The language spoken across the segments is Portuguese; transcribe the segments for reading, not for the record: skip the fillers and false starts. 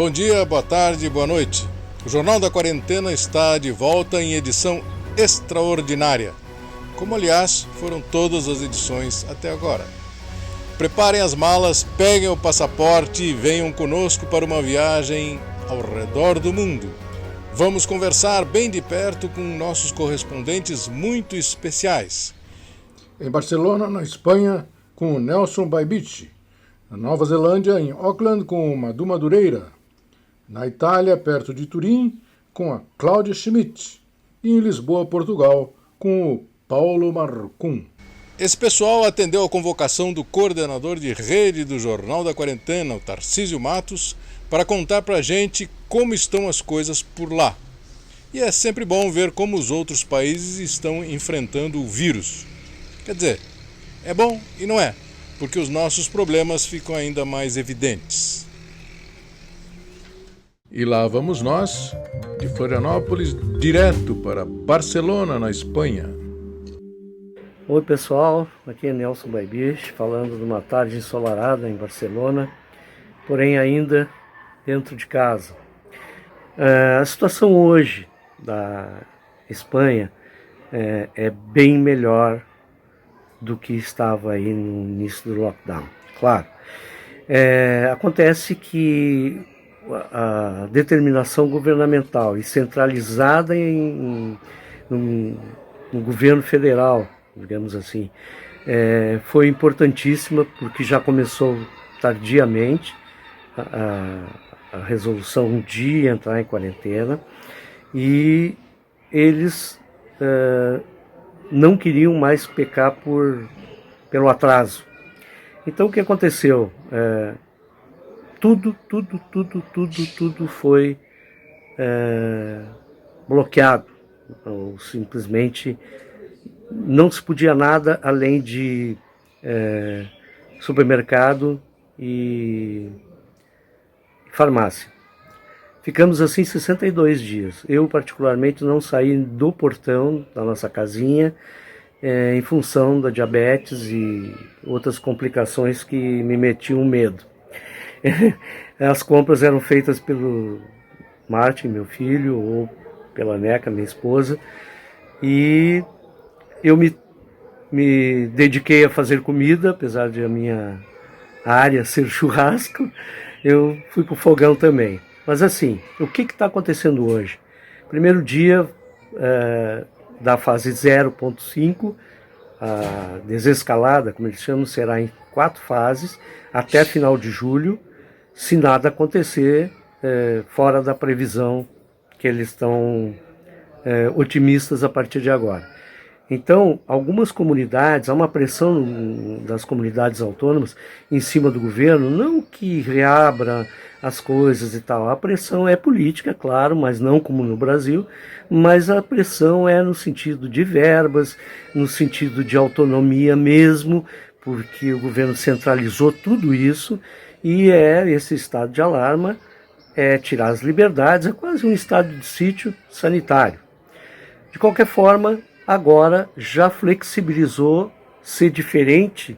Bom dia, boa tarde, boa noite. O Jornal da Quarentena está de volta em edição extraordinária, como aliás foram todas as edições até agora. Preparem as malas, peguem o passaporte e venham conosco para uma viagem ao redor do mundo. Vamos conversar bem de perto com nossos correspondentes muito especiais. Em Barcelona, na Espanha, com o Nelson Baibich. Na Nova Zelândia, em Auckland, com o Madu Madureira. Na Itália, perto de Turim, com a Cláudia Schmidt. E em Lisboa, Portugal, com o Paulo Marcum. Esse pessoal atendeu a convocação do coordenador de rede do Jornal da Quarentena, o Tarcísio Matos, para contar pra gente como estão as coisas por lá. E é sempre bom ver como os outros países estão enfrentando o vírus. Quer dizer, é bom e não é, porque os nossos problemas ficam ainda mais evidentes. E lá vamos nós, de Florianópolis, direto para Barcelona, na Espanha. Oi pessoal, aqui é Nelson Baibich, falando de uma tarde ensolarada em Barcelona, porém ainda dentro de casa. A situação hoje da Espanha é bem melhor do que estava aí no início do lockdown. Claro, acontece que a determinação governamental e centralizada no governo federal, digamos assim, foi importantíssima porque já começou tardiamente a resolução de entrar em quarentena e eles não queriam mais pecar pelo atraso. Então o que aconteceu? Tudo foi bloqueado, ou simplesmente não se podia nada além de supermercado e farmácia. Ficamos assim 62 dias. Eu, particularmente, não saí do portão da nossa casinha em função da diabetes e outras complicações que me metiam medo. As compras eram feitas pelo Martin, meu filho, ou pela Neca, minha esposa, e eu me dediquei a fazer comida, apesar de a minha área ser churrasco, eu fui pro fogão também. Mas assim, o que está acontecendo hoje? Primeiro dia da fase 0.5, a desescalada, como eles chamam, será em 4 fases, até final de julho, se nada acontecer fora da previsão que eles estão otimistas a partir de agora. Então, algumas comunidades, há uma pressão das comunidades autônomas em cima do governo, não que reabra as coisas e tal, a pressão é política, claro, mas não como no Brasil, mas a pressão é no sentido de verbas, no sentido de autonomia mesmo, porque o governo centralizou tudo isso e esse estado de alarma, tirar as liberdades, é quase um estado de sítio sanitário. De qualquer forma, agora já flexibilizou ser diferente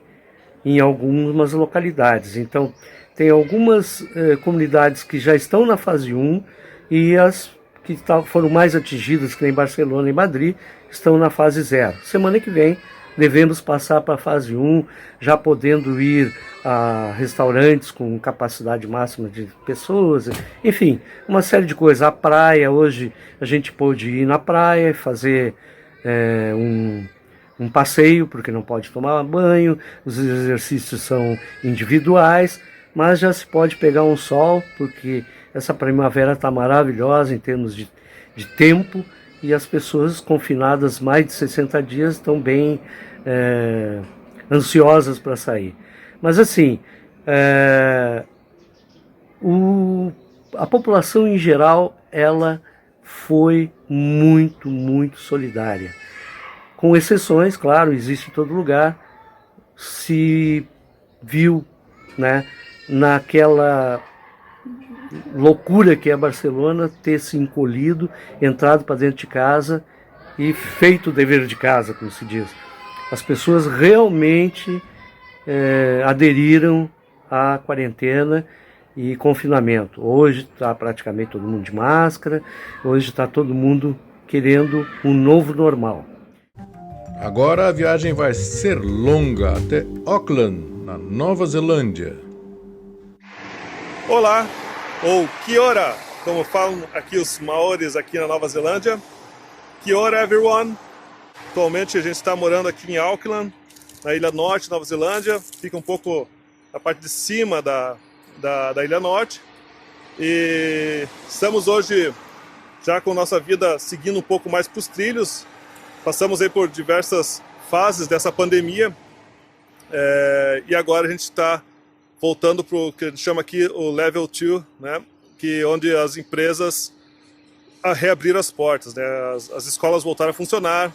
em algumas localidades. Então, tem algumas comunidades que já estão na fase 1 e as que foram mais atingidas, que nem Barcelona e Madrid, estão na fase 0. Semana que vem devemos passar para a fase 1, já podendo ir a restaurantes com capacidade máxima de pessoas, enfim, uma série de coisas. A praia, hoje a gente pôde ir na praia e fazer um passeio, porque não pode tomar banho, os exercícios são individuais, mas já se pode pegar um sol, porque essa primavera está maravilhosa em termos de tempo, e as pessoas confinadas mais de 60 dias estão bem ansiosas para sair. Mas assim, a população em geral, ela foi muito, muito solidária. Com exceções, claro, existe em todo lugar, se viu, né, naquela loucura que é Barcelona, ter se encolhido, entrado para dentro de casa e feito o dever de casa, como se diz. As pessoas realmente aderiram à quarentena e confinamento. Hoje está praticamente todo mundo de máscara, hoje está todo mundo querendo um novo normal. Agora a viagem vai ser longa até Auckland, na Nova Zelândia. Olá, ou kia ora, como falam aqui os maores aqui na Nova Zelândia. Kia ora, everyone. Atualmente a gente está morando aqui em Auckland, na Ilha Norte, Nova Zelândia. Fica um pouco na parte de cima da Ilha Norte. E estamos hoje já com nossa vida seguindo um pouco mais para os trilhos. Passamos aí por diversas fases dessa pandemia. E agora a gente está voltando para o que a gente chama aqui o Level 2, né? Onde as empresas reabriram as portas, né? As escolas voltaram a funcionar,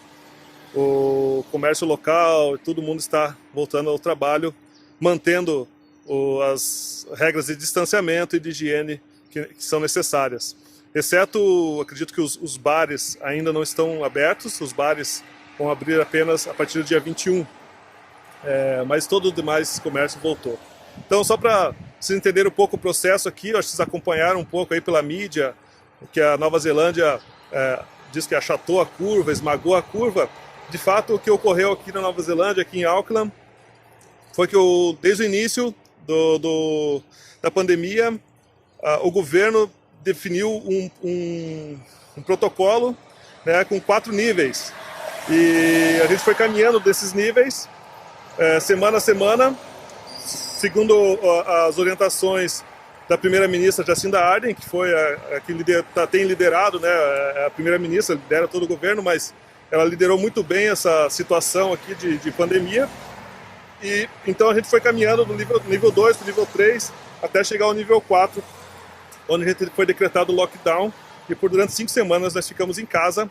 o comércio local, todo mundo está voltando ao trabalho, mantendo as regras de distanciamento e de higiene que são necessárias. Exceto, acredito que os bares ainda não estão abertos, os bares vão abrir apenas a partir do dia 21, mas todo o demais comércio voltou. Então, só para vocês entenderem um pouco o processo aqui, acho que vocês acompanharam um pouco aí pela mídia, que a Nova Zelândia diz que achatou a curva, esmagou a curva. De fato, o que ocorreu aqui na Nova Zelândia, aqui em Auckland, foi que desde o início da pandemia, o governo definiu um protocolo, né, com 4 níveis. E a gente foi caminhando desses níveis, semana a semana, segundo as orientações da primeira-ministra Jacinda Ardern, que foi a que tem liderado, né, a primeira-ministra lidera todo o governo, mas ela liderou muito bem essa situação aqui de pandemia. E então a gente foi caminhando do nível 2 para o nível 3, até chegar ao nível 4, onde a gente foi decretado o lockdown, e durante 5 semanas nós ficamos em casa,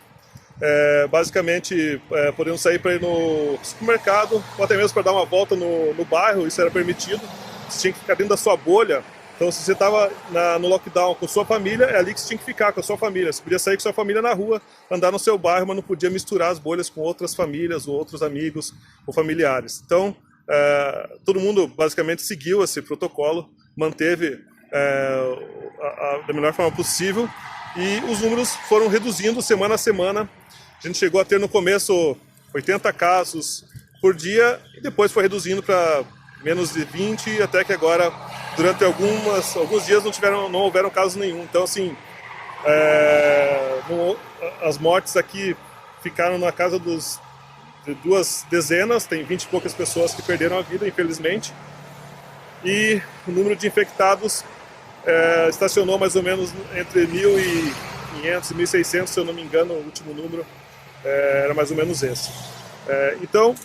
basicamente podemos sair para ir no supermercado, ou até mesmo para dar uma volta no bairro, isso era permitido. Você tinha que ficar dentro da sua bolha. Então, se você estava no lockdown com sua família, é ali que você tinha que ficar com a sua família. Você podia sair com sua família na rua, andar no seu bairro, mas não podia misturar as bolhas com outras famílias, ou outros amigos, ou familiares. Então, todo mundo basicamente seguiu esse protocolo, manteve da melhor forma possível, e os números foram reduzindo semana a semana. A gente chegou a ter no começo 80 casos por dia, e depois foi reduzindo para menos de 20, até que agora, durante alguns dias, não houveram casos nenhum. Então, assim, as mortes aqui ficaram na casa de 2 dezenas, tem 20 e poucas pessoas que perderam a vida, infelizmente. E o número de infectados estacionou mais ou menos entre 1.500 e 1.600, se eu não me engano, o último número era mais ou menos esse. Então,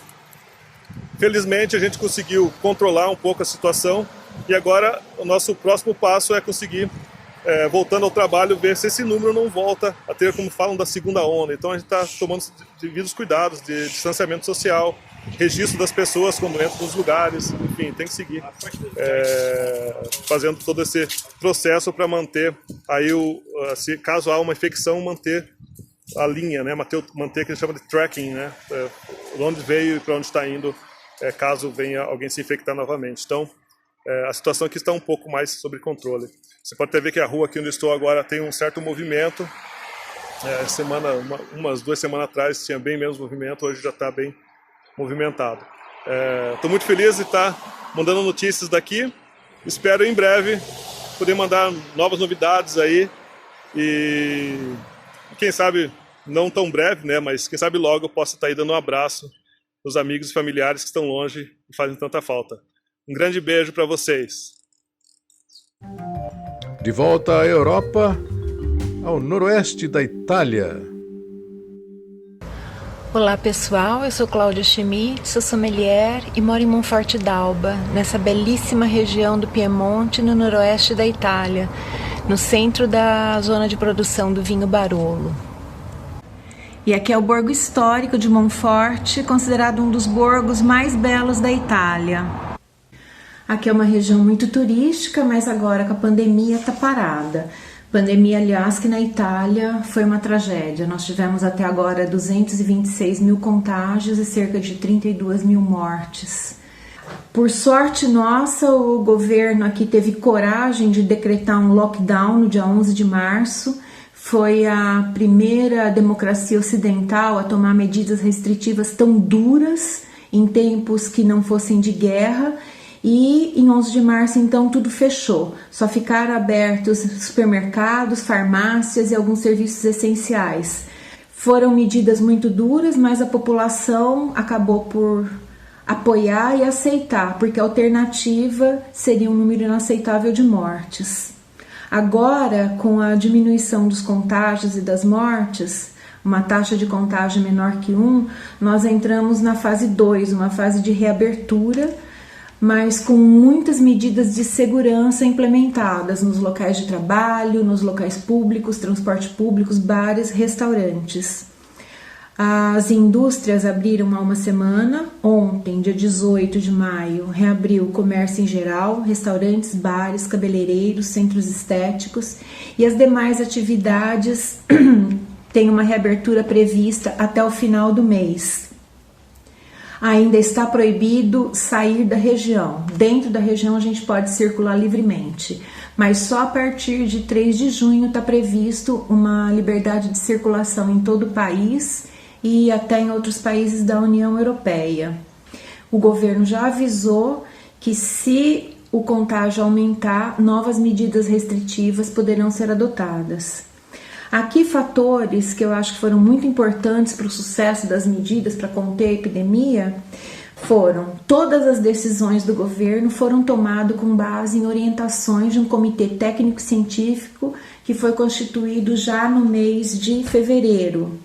felizmente a gente conseguiu controlar um pouco a situação, e agora o nosso próximo passo é conseguir, voltando ao trabalho, ver se esse número não volta a ter, como falam, da segunda onda. Então a gente está tomando devidos cuidados de distanciamento social, registro das pessoas quando entram nos lugares, enfim, tem que seguir fazendo todo esse processo para manter aí, se caso há uma infecção, manter a linha, né? manter o que a gente chama de tracking, né? De onde veio e para onde está indo, caso venha alguém se infectar novamente. Então, a situação aqui está um pouco mais sob controle. Você pode até ver que a rua aqui onde estou agora tem um certo movimento. Umas 2 semanas atrás tinha bem menos movimento, hoje já está bem movimentado. Estou muito feliz de estar mandando notícias daqui. Espero em breve poder mandar novas novidades aí, e quem sabe não tão breve, né, mas quem sabe logo eu possa estar aí dando um abraço nos amigos e familiares que estão longe e fazem tanta falta. Um grande beijo para vocês. De volta à Europa, ao noroeste da Itália. Olá pessoal, eu sou Cláudia Schmidt, sou sommelier e moro em Monforte d'Alba, nessa belíssima região do Piemonte, no noroeste da Itália, no centro da zona de produção do vinho Barolo. E aqui é o Borgo Histórico de Monforte, considerado um dos borgos mais belos da Itália. Aqui é uma região muito turística, mas agora com a pandemia está parada. Pandemia, aliás, que na Itália foi uma tragédia. Nós tivemos até agora 226 mil contágios e cerca de 32 mil mortes. Por sorte nossa, o governo aqui teve coragem de decretar um lockdown no dia 11 de março. Foi a primeira democracia ocidental a tomar medidas restritivas tão duras em tempos que não fossem de guerra. E em 11 de março, então, tudo fechou. Só ficaram abertos supermercados, farmácias e alguns serviços essenciais. Foram medidas muito duras, mas a população acabou por apoiar e aceitar, porque a alternativa seria um número inaceitável de mortes. Agora, com a diminuição dos contágios e das mortes, uma taxa de contágio menor que 1, nós entramos na fase 2, uma fase de reabertura, mas com muitas medidas de segurança implementadas nos locais de trabalho, nos locais públicos, transporte públicos, bares, restaurantes. As indústrias abriram há uma semana. Ontem, dia 18 de maio, reabriu o comércio em geral, restaurantes, bares, cabeleireiros, centros estéticos, e as demais atividades têm uma reabertura prevista até o final do mês. Ainda está proibido sair da região. Dentro da região a gente pode circular livremente, mas só a partir de 3 de junho está previsto uma liberdade de circulação em todo o país e até em outros países da União Europeia. O governo já avisou que, se o contágio aumentar, novas medidas restritivas poderão ser adotadas. Aqui, fatores que eu acho que foram muito importantes para o sucesso das medidas para conter a epidemia foram: todas as decisões do governo foram tomadas com base em orientações de um comitê técnico-científico que foi constituído já no mês de fevereiro.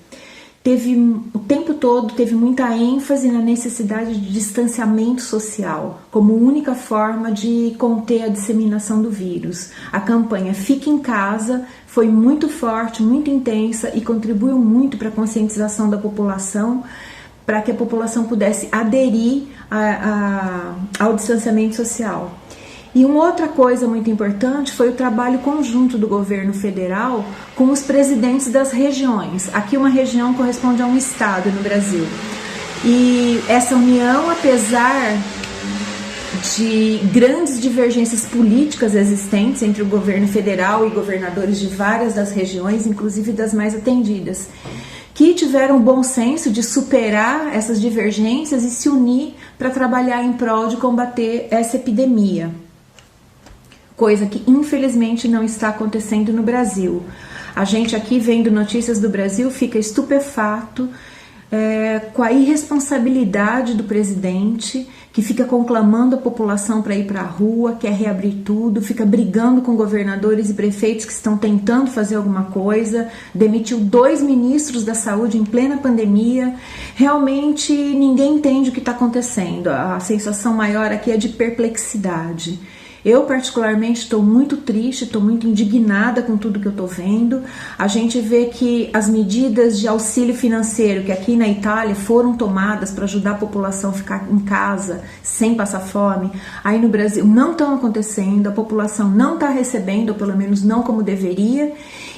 O tempo todo teve muita ênfase na necessidade de distanciamento social como única forma de conter a disseminação do vírus. A campanha Fique em Casa foi muito forte, muito intensa e contribuiu muito para a conscientização da população, para que a população pudesse aderir ao distanciamento social. E uma outra coisa muito importante foi o trabalho conjunto do governo federal com os presidentes das regiões. Aqui uma região corresponde a um estado no Brasil. E essa união, apesar de grandes divergências políticas existentes entre o governo federal e governadores de várias das regiões, inclusive das mais atendidas, que tiveram o bom senso de superar essas divergências e se unir para trabalhar em prol de combater essa epidemia. Coisa que infelizmente não está acontecendo no Brasil. A gente aqui, vendo notícias do Brasil, fica estupefato com a irresponsabilidade do presidente, que fica conclamando a população para ir para a rua, quer reabrir tudo, fica brigando com governadores e prefeitos que estão tentando fazer alguma coisa, demitiu 2 ministros da saúde em plena pandemia. Realmente ninguém entende o que está acontecendo. A sensação maior aqui é de perplexidade. Eu, particularmente, estou muito triste, estou muito indignada com tudo que eu estou vendo. A gente vê que as medidas de auxílio financeiro que aqui na Itália foram tomadas para ajudar a população a ficar em casa sem passar fome, aí no Brasil não estão acontecendo, a população não está recebendo, ou pelo menos não como deveria,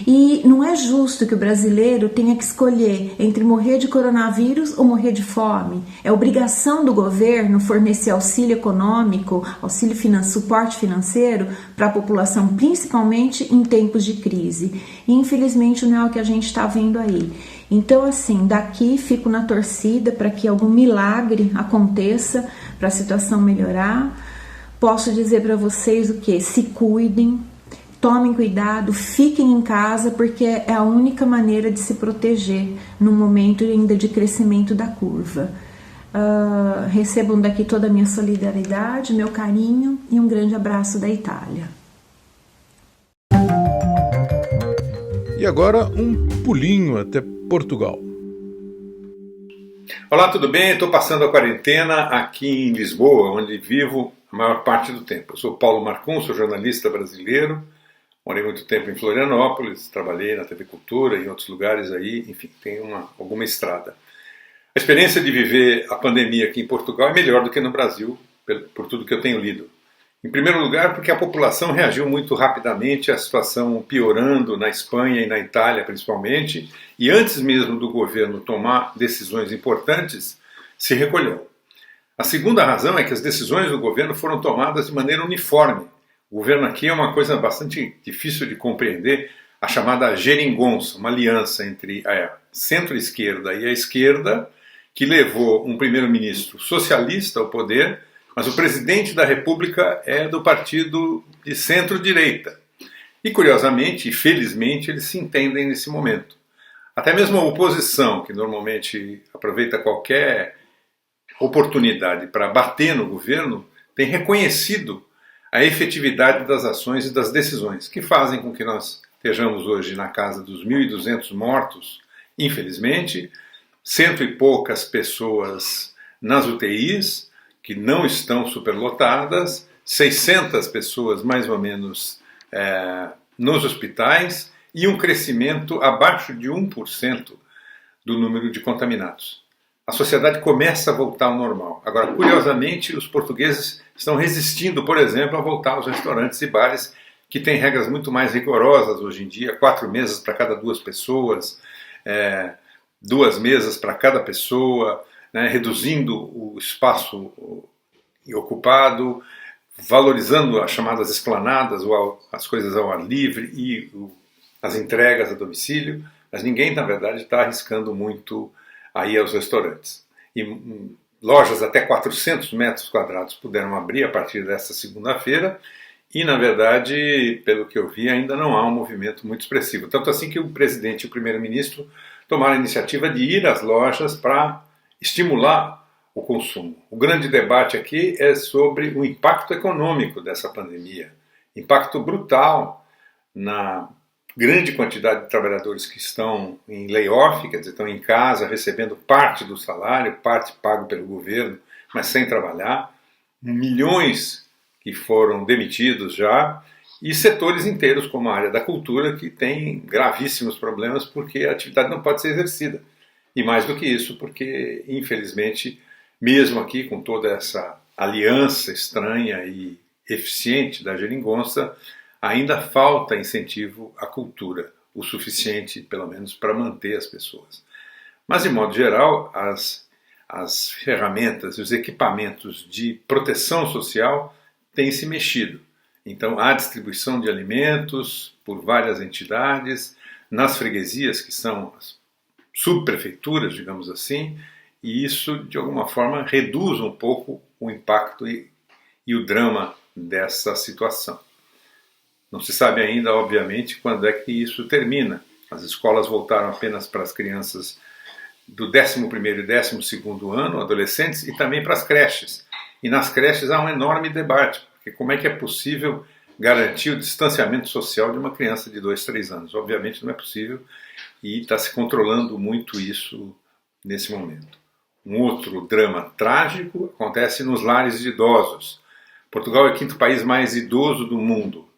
e não é justo que o brasileiro tenha que escolher entre morrer de coronavírus ou morrer de fome. É obrigação do governo fornecer auxílio econômico, auxílio financeiro, suporte financeiro para a população, principalmente em tempos de crise. E infelizmente não é o que a gente está vendo aí. Então, assim, daqui fico na torcida para que algum milagre aconteça para a situação melhorar. Posso dizer para vocês o quê? Se cuidem, tomem cuidado, fiquem em casa, porque é a única maneira de se proteger no momento ainda de crescimento da curva. Recebam daqui toda a minha solidariedade, meu carinho e um grande abraço da Itália. E agora um pulinho até Portugal. Olá, tudo bem? Estou passando a quarentena aqui em Lisboa, onde vivo a maior parte do tempo. Eu sou Paulo Marcum, sou jornalista brasileiro, morei muito tempo em Florianópolis, trabalhei na TV Cultura e em outros lugares aí, enfim, tenho alguma estrada. A experiência de viver a pandemia aqui em Portugal é melhor do que no Brasil, por tudo que eu tenho lido. Em primeiro lugar, porque a população reagiu muito rapidamente à situação piorando na Espanha e na Itália, principalmente, e antes mesmo do governo tomar decisões importantes, se recolheu. A segunda razão é que as decisões do governo foram tomadas de maneira uniforme. O governo aqui é uma coisa bastante difícil de compreender, a chamada geringonça, uma aliança entre a centro-esquerda e a esquerda, que levou um primeiro-ministro socialista ao poder, mas o presidente da República é do partido de centro-direita. E, curiosamente e felizmente, eles se entendem nesse momento. Até mesmo a oposição, que normalmente aproveita qualquer oportunidade para bater no governo, tem reconhecido a efetividade das ações e das decisões, que fazem com que nós estejamos hoje na casa dos 1.200 mortos, infelizmente, 100 e poucas pessoas nas UTIs, que não estão superlotadas, 600 pessoas mais ou menos nos hospitais e um crescimento abaixo de 1% do número de contaminados. A sociedade começa a voltar ao normal. Agora, curiosamente, os portugueses estão resistindo, por exemplo, a voltar aos restaurantes e bares, que têm regras muito mais rigorosas hoje em dia, 4 mesas para cada 2 pessoas, 2 mesas para cada pessoa, né, reduzindo o espaço ocupado, valorizando as chamadas esplanadas, ou as coisas ao ar livre e as entregas a domicílio, mas ninguém, na verdade, está arriscando muito a ir aos restaurantes. E lojas até 400 metros quadrados puderam abrir a partir desta segunda-feira e, na verdade, pelo que eu vi, ainda não há um movimento muito expressivo. Tanto assim que o presidente e o primeiro-ministro tomaram a iniciativa de ir às lojas para estimular o consumo. O grande debate aqui é sobre o impacto econômico dessa pandemia. Impacto brutal na grande quantidade de trabalhadores que estão em layoff, quer dizer, estão em casa recebendo parte do salário, parte pago pelo governo, mas sem trabalhar. Milhões que foram demitidos já, e setores inteiros, como a área da cultura, que tem gravíssimos problemas porque a atividade não pode ser exercida. E mais do que isso, porque, infelizmente, mesmo aqui com toda essa aliança estranha e eficiente da geringonça, ainda falta incentivo à cultura, o suficiente, pelo menos, para manter as pessoas. Mas, de modo geral, as ferramentas e os equipamentos de proteção social têm se mexido. Então, há distribuição de alimentos por várias entidades, nas freguesias, que são as subprefeituras, digamos assim, e isso, de alguma forma, reduz um pouco o impacto e o drama dessa situação. Não se sabe ainda, obviamente, quando é que isso termina. As escolas voltaram apenas para as crianças do 11º e 12º ano, adolescentes, e também para as creches. E nas creches há um enorme debate, porque como é que é possível garantir o distanciamento social de uma criança de 2, 3 anos? Obviamente não é possível e está se controlando muito isso nesse momento. Um outro drama trágico acontece nos lares de idosos. Portugal é o 5º país mais idoso do mundo.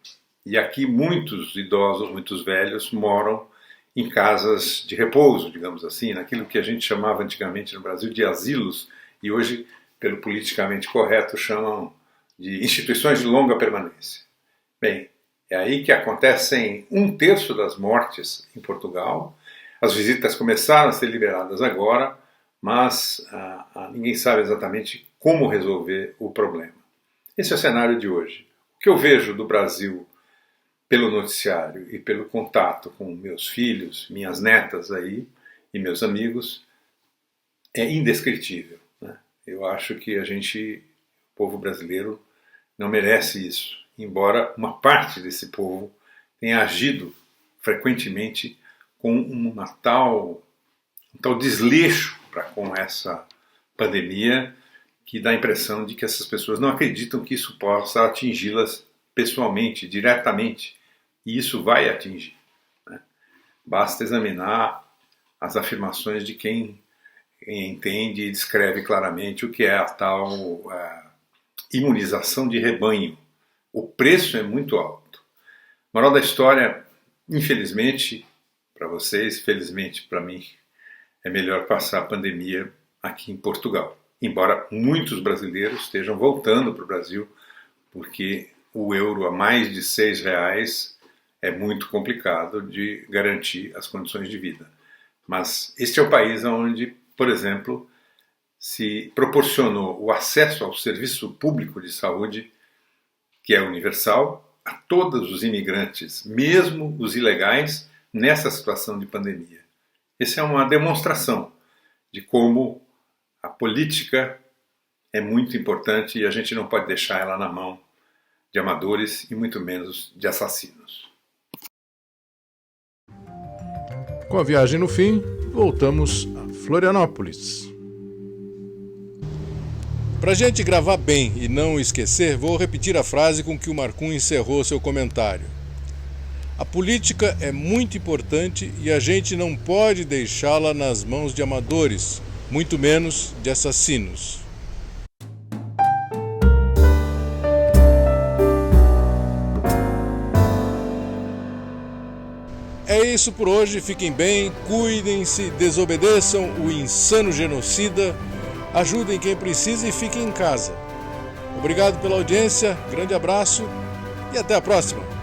E aqui muitos idosos, muitos velhos, moram em casas de repouso, digamos assim, naquilo que a gente chamava antigamente no Brasil de asilos, e hoje, pelo politicamente correto, chamam de instituições de longa permanência. Bem, é aí que acontecem 1/3 das mortes em Portugal. As visitas começaram a ser liberadas agora, mas ninguém sabe exatamente como resolver o problema. Esse é o cenário de hoje. O que eu vejo do Brasil pelo noticiário e pelo contato com meus filhos, minhas netas aí e meus amigos, é indescritível, né? Eu acho que o povo brasileiro, não merece isso, embora uma parte desse povo tenha agido frequentemente com um tal desleixo para com essa pandemia, que dá a impressão de que essas pessoas não acreditam que isso possa atingi-las pessoalmente, diretamente. E isso vai atingir, né? Basta examinar as afirmações de quem entende e descreve claramente o que é a tal imunização de rebanho. O preço é muito alto. Moral da história, infelizmente para vocês, felizmente para mim, é melhor passar a pandemia aqui em Portugal. Embora muitos brasileiros estejam voltando para o Brasil, porque o euro a mais de R$6 é muito complicado de garantir as condições de vida. Mas este é o país onde, por exemplo, se proporcionou o acesso ao serviço público de saúde, que é universal, a todos os imigrantes, mesmo os ilegais, nessa situação de pandemia. Essa é uma demonstração de como a política é muito importante e a gente não pode deixar ela na mão de amadores e muito menos de assassinos. Com a viagem no fim, voltamos a Florianópolis. Pra gente gravar bem e não esquecer, vou repetir a frase com que o Marcum encerrou seu comentário. A política é muito importante e a gente não pode deixá-la nas mãos de amadores, muito menos de assassinos. É isso por hoje, fiquem bem, cuidem-se, desobedeçam o insano genocida, ajudem quem precisa e fiquem em casa. Obrigado pela audiência, grande abraço e até a próxima!